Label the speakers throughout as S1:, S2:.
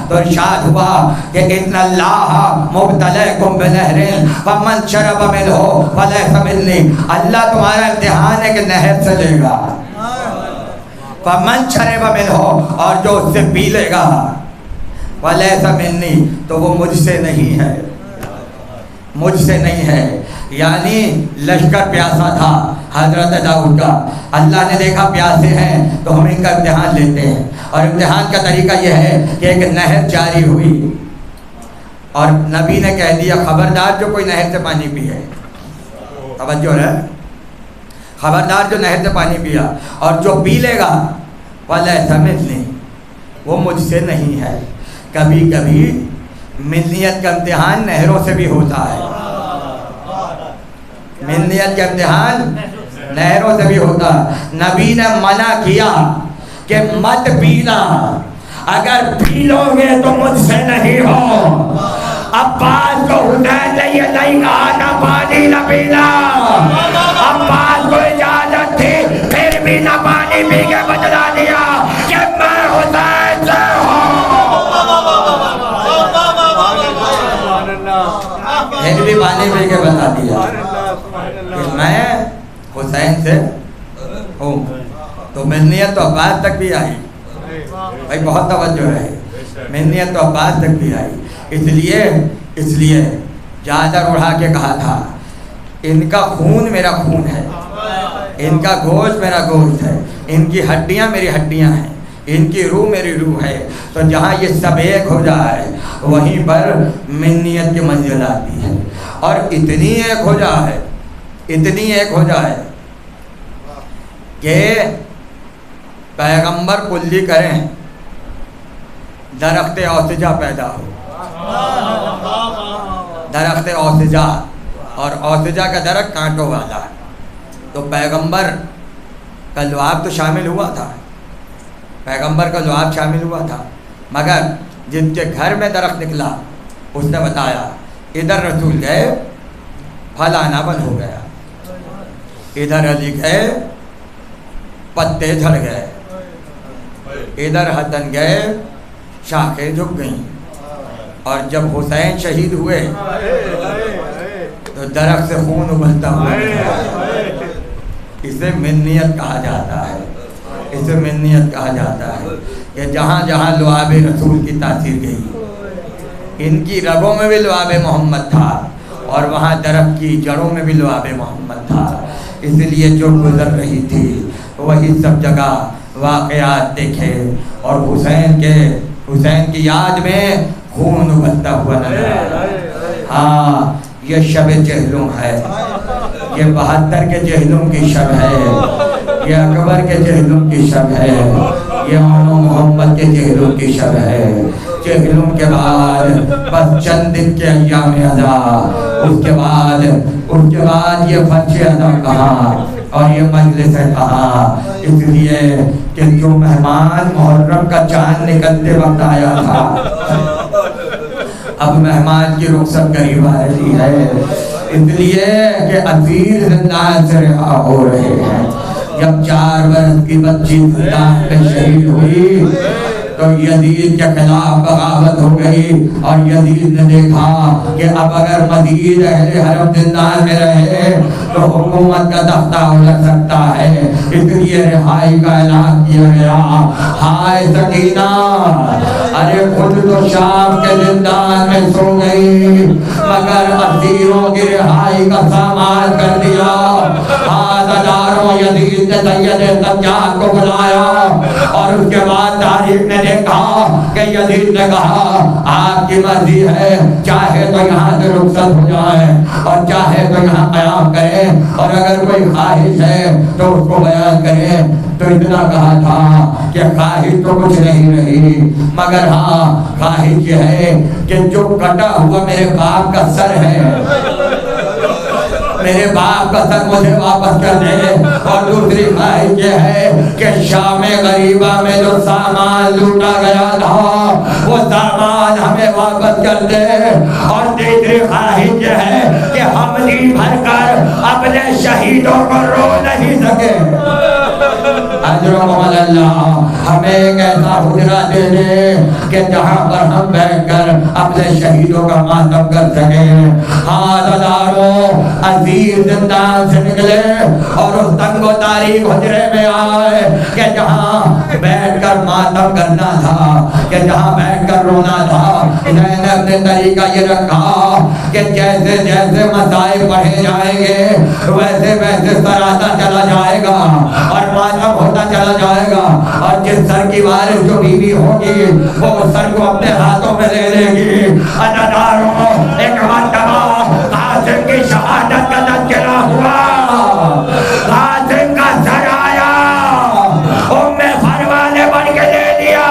S1: तो इरशाद हुआ कि इन्नल्लाह मुब्तलैकुम बिनहरिन फमन शरब मिनहु फलैसा मिन्नी। अल्लाह तुम्हारा इम्तिहान है कि नहर से लेगा, फमन शरब मिनहु, और जो उससे पी लेगा फलैसा मिन्नी, तो वो मुझसे नहीं है, मुझसे नहीं है। यानी लश्कर प्यासा था हजरत दाऊद का, अल्लाह ने देखा प्यासे हैं तो हम इनका इम्तिहान लेते हैं। और इम्तिहान का तरीका यह है कि एक नहर जारी हुई और नबी ने कह दिया खबरदार जो कोई नहर से पानी पिए, तवज्जो है, खबरदार जो नहर से पानी पिया, और जो पी लेगा वाला समझ नहीं, वो मुझसे नहीं है। कभी कभी मिल्नियत का इम्तिहान नहरों से भी होता है, मिल्नियत का इम्तिहान नहरों से भी होता है। नबी ने मना किया कि मत पीना, अगर पी लोगे तो मुझसे नहीं हो। अब्बास को हुसैन ने ये नहीं कहा ना पानी न पीना, अब्बास को इजाजत थी फिर भी न पानी पी के बतला दिया कि मैं हुसैन से हूँ, फिर भी पानी पी के बता दिया कि मैं हुसैन से हूँ। तो मिल्नियत तो अब्बास तक भी आई भाई, बहुत तवज्जो रहे, मिल्नियत तो अब्बास तक भी आई। इसलिए चादर उड़ा के कहा था इनका खून मेरा खून है, इनका गोश्त मेरा गोश्त है, इनकी हड्डियाँ मेरी हड्डियाँ हैं, इनकी रूह मेरी रूह है। तो जहाँ ये सब एक हो जाए वहीं पर मिल्नियत की मंजिल आती है। और इतनी एक हो जाए, इतनी एक हो जाए कि पैगंबर कुल्ली करें, दरख्त औसजा पैदा हो, दरख्त औसजा, और औसजा का दरख्त कांटों वाला है। तो पैगंबर का लुआब तो शामिल हुआ था, पैगंबर का लुआब शामिल हुआ था, मगर जिनके घर में दरख्त निकला उसने बताया इधर रसूल गए फलाना बन हो गया, इधर अली गए पत्ते झड़ गए, इधर हसन गए शाखें झुक गईं। और जब हुसैन शहीद हुए तो दरख्त से खून उबलता हुआ, इसे मिल्नियत कहा जाता है, इसे मिल्नियत कहा जाता है कि जहाँ जहाँ लुआबे रसूल की तासीर गई, इनकी रगों में भी लुआबे मोहम्मद था और वहाँ दरख्त की जड़ों में भी लुआबे मोहम्मद था। इसलिए जो गुजर रही थी वही सब जगह वाक़यात देखे और हुसैन की याद में खून उबलता हुआ नजर आया। हाँ, ये शब जहलुम है, ये 72 के जहलुम की शब है, ये अकबर के जहलुम की शब है, ये मोहम्मद के जहलुम की शब है। जहलुम के बाद बस चंद दिन के अय्याम अदा, उसके बाद ये फर्श अदा कहाँ और ये मजलिस है कहाँ। इसलिए कि जो मेहमान मुहर्रम का चांद निकलते वक्त आया था, अब मेहमान की रुखसत करीब आ रही है, इसलिए कि अजीज जिंदान से रिहा हो रहे हैं। जब 4 वर्ष की बच्ची जिंदान में शहीद हुई तो यजीद के खिलाफ बगावत हो गई और यजीद ने देखा कि अब अगर मजीद अहले हरम जिंदान में रहे तो हुकूमत का दफ्ता उलट सकता है, इसलिए रिहाई का ऐलान किया गया। हाय सकीना, अरे खुद तो शाम के जिंदान में सो गई मगर असीरों की रिहाई का सामान कर दिया। हजारों यजीद ने सैयद सज्जाद को बुलाया और उसके बाद तारीख ने देखा कि यजीद ने कहा आपकी मर्जी है, चाहे तो यहाँ से रुखसत हो जाए और चाहे तो यहाँ कयाम करें, और अगर कोई ख्वाहिश है तो उसको बयान करें। तो इतना कहा था कि ख्वाहिश तो कुछ नहीं रही, मगर हाँ ख्वाहिश ये है कि जो कटा हुआ मेरे बाप का सर है, मेरे बाप का सर मुझे वापस कर दे। और दूसरी ख्वाहिश ये है कि शाम गरीबा में जो सामान लूटा गया था वो सामान हमें वापस कर दे। और तीसरी ख्वाहिश ये है कि हम जी भर कर अपने शहीदों को रो नहीं सके। अल्लाह हमें एक ऐसा हुजरा दे दे कि जहाँ पर हम बैठकर अपने शहीदों का मातम कर सके। हाँ हजारों अजीज जिंदान से निकले और उस तंगो तारीख हुजरे में आए कि जहाँ बैठकर मातम करना था, कि जहाँ बैठकर रोना था। ज़ैनब ने तरीका ये रखा कि जैसे जैसे मसाइब बढ़े जाएंगे वैसे वैसे सर आता चला जाएगा और मातम होता चला जाएगा, और जिस सर की वारिस जो बीवी होगी वो सर को अपने हाथों में ले लेगी। अदादारों एक मर्तबा कासिम की शहादत का तज़किरा हुआ, कासिम का सर आया, उम्मे फरवा ने बन के ले लिया।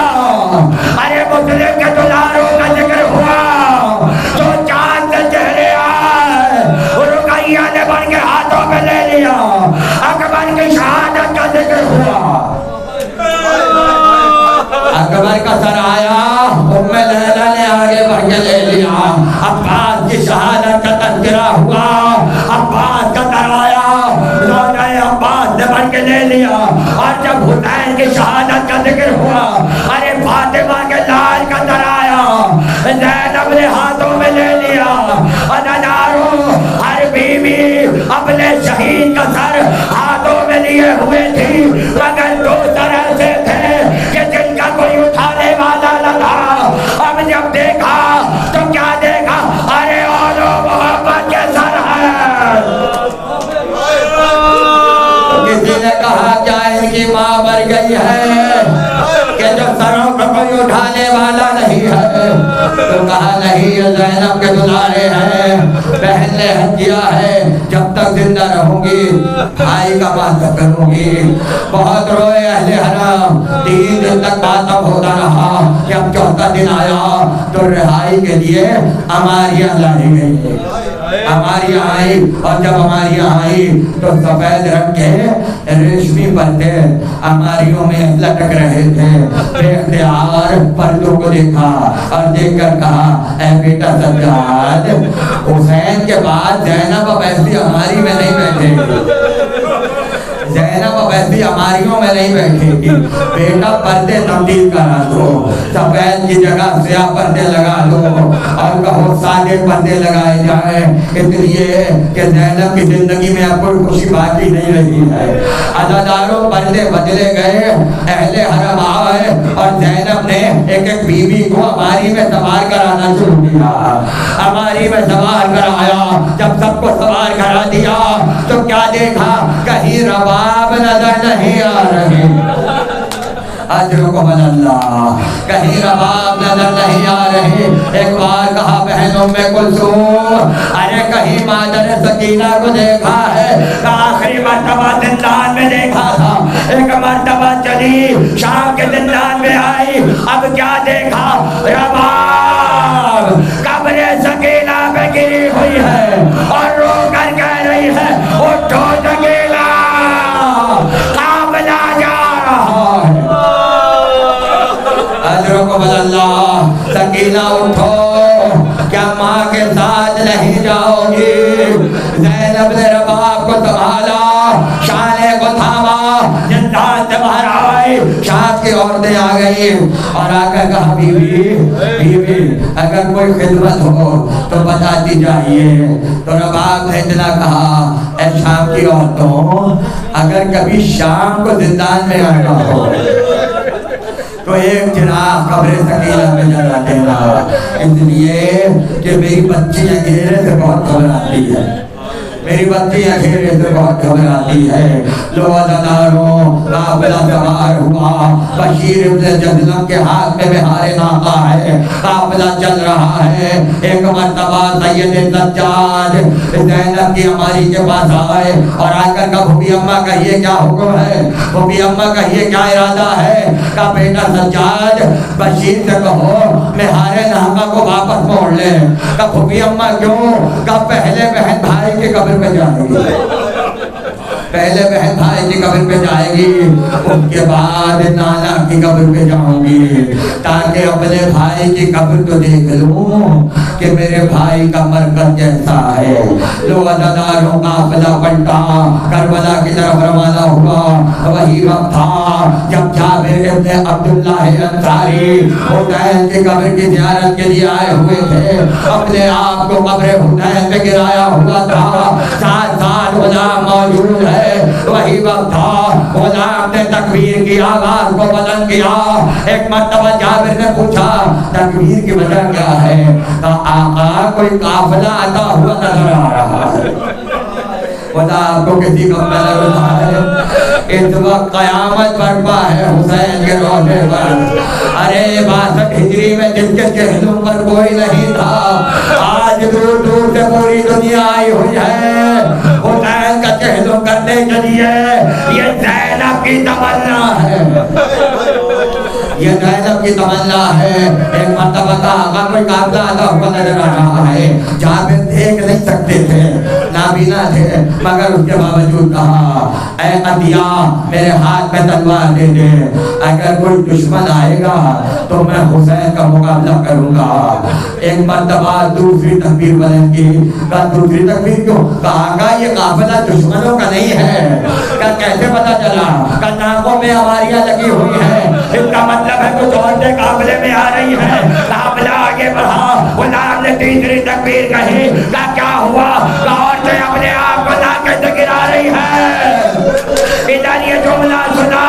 S1: अरे मुस्लिम के दुलारों का जिक्र हुआ जो चांद से चेहरे आए, रुकैया ने बन के हाथों में ले लिया। अकबर की शहादत का जिक्र हुआ, अकबर का सर आया, उम्मे लैला ने आगे बढ़ के ले लिया। अब्बास की शहादत का तज़किरा हुआ, अब्बास का सर आया, लौटाए अब्बास ने बढ़ के ले लिया। और जब हुसैन की शहादत का जिक्र हुआ, अरे फातिमा के लाल का सर आया, ज़ैनब ने हाथों में ले लिया। अदादारों हर बीवी अपने शहीद का सर हाथों में लिए हुए थी, मगर दो तरह से थे कि जिनका कोई उठाने वाला न था। अब जब देखा तो क्या देखा, अरे ओलो मोहम्मद के सर है। किसी ने कहा क्या इनकी माँ मर गई है कि जो सरों को कोई उठाने वाला नहीं है? तो कहा नहीं, ये ज़ैनब के दुलारे हैं, बहन ने हज किया है, जब तक जिंदा रहूंगी भाई का मातम करूंगी। बहुत रोए अहले हरम, 3 दिन तक मातम होता रहा। जब 4था दिन आया तो रिहाई के लिए अमारियां लाई गई। अमारियां आई, और जब अमारियां आई तो सफेद रंग के रेशमी पर्दे अमारियों में लटक रहे थे। बेख्तियार पर्दों को देखा और देखकर कहा, ऐ बेटा सज्जाद, हुसैन के बाद ज़ैनब अब ऐसी अमारी में नहीं बैठेगी, ज़ैनब अब ऐसी अमारियों में नहीं बैठेगी। बेटा पर्दे तब्दील करा दो, सफेद की जगह स्याह पर्दे लगा दो और कहो सादे पर्दे लगाए जाए, इसलिए कि ज़ैनब की जिंदगी में अब कोई खुशी बाकी नहीं रही है। अज़ादारों पर्दे बदले गए, अहले हरम आए और ज़ैनब ने एक एक बीवी को अमारी में सवार कराना शुरू किया। अमारी में सवार कराया, जब सबको सवार करा दिया तो क्या देखा, कहीं रबाब नजर नहीं आ रहे। अजरुकुम अल्लाह, कहीं रबाब नजर नहीं आ रहे। एक बार कहा बहनों में कुलसूम, अरे कहीं मादर सकीना को देखा है? आखिरी मर्तबा जिंदान में देखा था, एक मर्तबा चली शाम के जिंदान में आई, अब क्या देखा, रबाब कब्रे सकीना पे गिरी हुई है और रो कर कह रही है, उठो सकीना, काबला जा रहा है। अल्लाह, सकीना उठो, क्या माँ के साथ नहीं जाओगी? ज़ैनब ने रबाब को संभाला, शाने को थामा, जिंदान से बाहर आई। शाम की औरतें आ गई और आकर कहा, बीवी बीवी अगर कोई खिदमत हो तो बताती जाइए। तो रबाब ने इतना कहा, ऐ शाम की औरतों, अगर कभी शाम को जिंदान में आना हो तो एक चिराग कब्रे सकीना में जला देना, इसलिए कि मेरी बच्ची अंधेरे से बहुत घबराती है, मेरी बच्ची अंधेरे से बहुत घबराती है। लो अज़ादारों, काफिला सवार हुआ, बशीर इब्न जज़लम के हाथ में बिहार नाका है, काफिला चल रहा है। एक मर्तबा सैयद सज्जाद ज़ैनब की अमारी के पास आए और आकर कहा, फूफी अम्मा कहिए क्या हुक्म है, फूफी अम्मा कहिए क्या इरादा है? का बेटा सज्जाद, बशीर से कहो बिहार नाका को वापस मोड़ ले। का फूफी अम्मा क्यों? का पहले बहन भाई के कब्र पे जाएगी, पहले बहन भाई की कब्र पे जाएगी, उसके बाद नाना की कब्र पे जाऊंगी, ताकि अपने भाई की कब्र तो देख लूं कि मेरे भाई का मरकज कैसा है। लो अज़ादारों का काफिला पलटा करबला की तरफ रवाना हुआ। वही वक्त था जब जाबिर इब्ने अब्दुल्लाह अंसारी हुसैन की कब्र की ज़ियारत के लिए आए हुए थे। अपने आप को कब्र हुसैन पे गिराया हुआ था, साथ साथ गुलाम मौजूद है। वही वक्त था गुलाम ने तकबीर की आवाज को बुलंद किया। एक मर्तबा जाबिर ने पूछा तकबीर की वजह क्या है? कहा आका कोई काफिला आता हुआ नजर आ रहा है। खुदा आपको किसी को नजर है, इस वक्त कयामत बर्पा है हुसैन के रोज़े पर। अरे 62 हिजरी में जिनके चेहरों पर कोई नहीं था, आज दूर दूर से पूरी दुनिया आई हुई है हुसैन का चेहरों करने के लिए। ये ज़ैनब की तमन्ना है, ये ज़ैनब की तमन्ना है। एक मर्तबा का कोई काफिला आता हुआ नजर आ रहा है। जहाँ पे देख नहीं सकते थे, नाबीना थे, मगर उसके बावजूद कहा ऐ अतिया मेरे हाथ में तलवार दे दे, अगर कोई दुश्मन आएगा तो मैं हुसैन का मुकाबला करूंगा। एक मर्तबा दूसरी तकबीर बुलंद की। दूसरी तकबीर क्यों? कहा ये काफिला दुश्मनों का नहीं है। कैसे पता चला? नाकों में हमारियां लगी हुई है, इसका मतलब है कुछ औरतें काफिले में आ रही है। काफिला आगे बढ़ा, गुलाम ने तीसरी तकबीर कही। क्या हुआ? औरतें अपने आप को लाके से गिरा रही है। इधर ये जुमला सुना,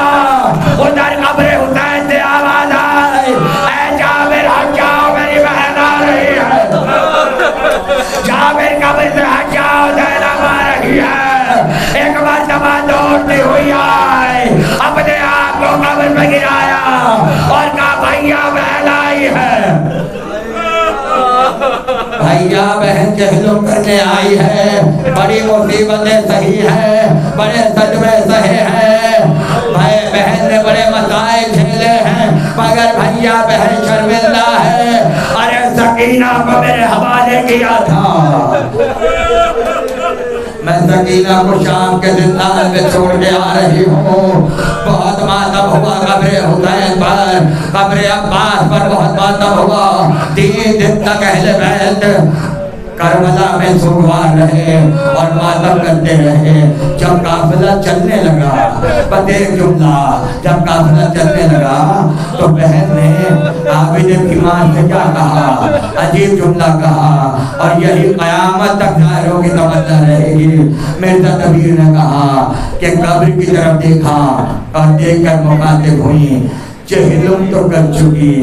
S1: उधर कब्र हुसैन से आवाज आई, ऐ जाबिर हट जाओ, मेरी बहन आ रही है। जाबिर कब्र से हट जाओ, ज़ैनब आ रही है। एक मर्तबा दौड़ती हुई आई, अपने आप को कब्र में गिराया और कहा भैया बहन आई है, भैया बहन चहलों करने आई है। बड़ी मुसीबतें सही है, बड़े सदमे सहे हैं, भाई बहन ने बड़े मसाइल झेले हैं, मगर भैया बहन शर्मिंदा है। अरे सकीना को मेरे हवाले किया था, मैं सकीना को शाम के जिंदान में छोड़ के आ रही हूँ। बहुत मातम हुआ कब्र हुसैन पर, कब्र अब्बास पर बहुत मातम हुआ। 3 दिन तक अहले बैत करबला में सुगवार रहे और मातम करते रहे। जब काफिला चलने लगा, बस एक जुमला, जब काफिला चलने लगा तो बहन ने आबिद की मां से क्या कहा? अजीब जुमला कहा, और यही कयामत तक जाहिरों की तमन्ना रहेगी। मिर्जा कबीर ने कहा कि कब्र की तरफ देखा और देखकर मुखातिब हुई, चेहलुम तो कर चुकी,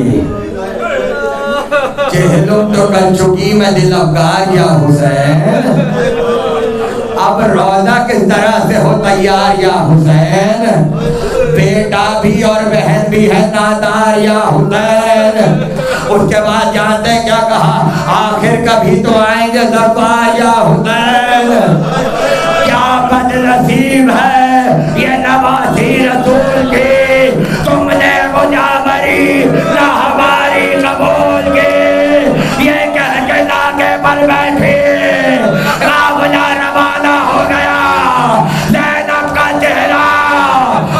S1: चेहलुम तो कर चुकी, मैं दिल अफगार या हुसैन। अब रोजा किस तरह से हो तैयार या हुसैन? बेटा भी और बहन भी है नादार या हुसैन। उसके बाद जानते क्या कहा? आखिर कभी तो आएंगे ज़फ़ार या हुसैन। क्या बदनसीब है ये नवासी रसूल की, तुमने मुजावरी ना हमारी कबूल की। ये कह के लाके पर बैठी काफिला रवाना हो गया। ज़ैनब का चेहरा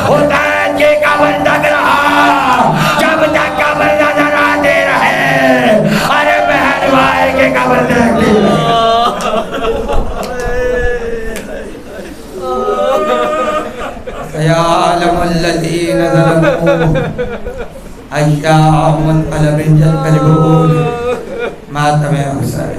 S1: हुसैन की कब्र तक रहा, जब तक कब्र नजर आते रहे। अरे बहन भाई की कब्र देखती रही। सयालमुल्लज़ीना ज़लमू अय्यामुन क़लबिन जल कलबून मातम हुसैन।